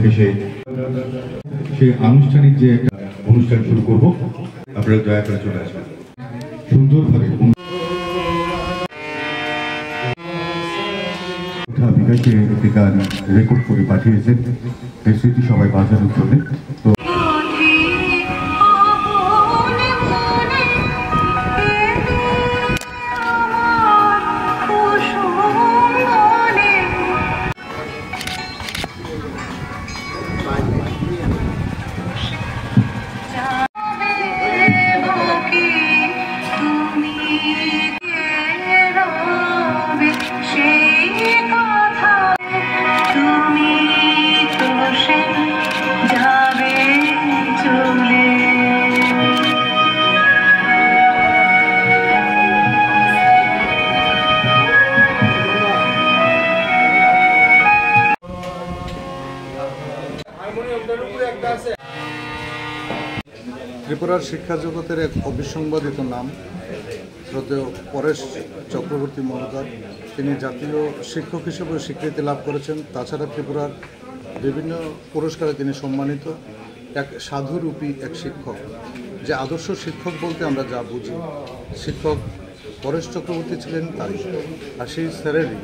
থেকে সেই আনুষ্ঠানিক যে একটা অনুষ্ঠান শুরু করব, আপনারা দয়া করে চলে আসবেন সুন্দরভাবে। বিকাশে একটি গান রেকর্ড করে পাঠিয়েছেন, এই স্মৃতি সবাই বাজানোর জন্য। তো ত্রিপুরার শিক্ষা জগতের এক অবিসংবাদিত নাম শ্রদ্ধেয় পরেশ চক্রবর্তী মহোদয়। তিনি জাতীয় শিক্ষক হিসেবে স্বীকৃতি লাভ করেছেন। তাছাড়া ত্রিপুরার বিভিন্ন পুরস্কারে তিনি সম্মানিত এক সাধুরূপী এক শিক্ষক। যে আদর্শ শিক্ষক বলতে আমরা যা বুঝি, শিক্ষক পরেশ চক্রবর্তী ছিলেন তাই। আর সেই স্যারেরই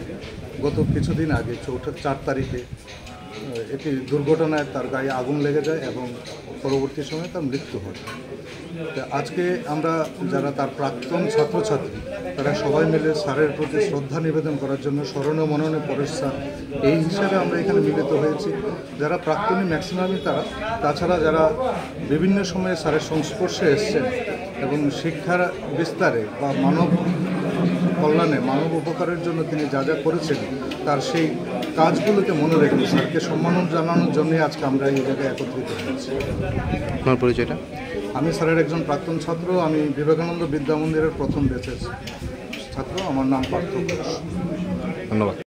গত কিছুদিন আগে 4 তারিখে একটি দুর্ঘটনায় তার গায়ে আগুন লেগে যায় এবং পরবর্তী সময়ে তার মৃত্যু হয়। আজকে আমরা যারা তার প্রাক্তন ছাত্রছাত্রী, তারা সবাই মিলে স্যারের প্রতি শ্রদ্ধা নিবেদন করার জন্য স্মরণীয় মননে পরেশ স্যার এই হিসাবে আমরা এখানে মিলিত হয়েছি। যারা প্রাক্তনী ম্যাক্সিমামই তারা, তাছাড়া যারা বিভিন্ন সময়ে স্যারের সংস্পর্শে এসছেন এবং শিক্ষার বিস্তারে বা মানব কল্যাণে, মানব উপকারের জন্য তিনি যা যা করেছেন, তার সেই কাজগুলোকে মনে রেখে স্যারকে সম্মান জানানোর জন্যই আজকে আমরা এই জায়গায় একত্রিত হয়েছি। আপনার পরিচয়টা? আমি স্যারের একজন প্রাক্তন ছাত্র। আমি বিবেকানন্দ বিদ্যা মন্দিরের প্রথম ব্যাচের ছাত্র। আমার নাম পার্থ ঘোষ। ধন্যবাদ।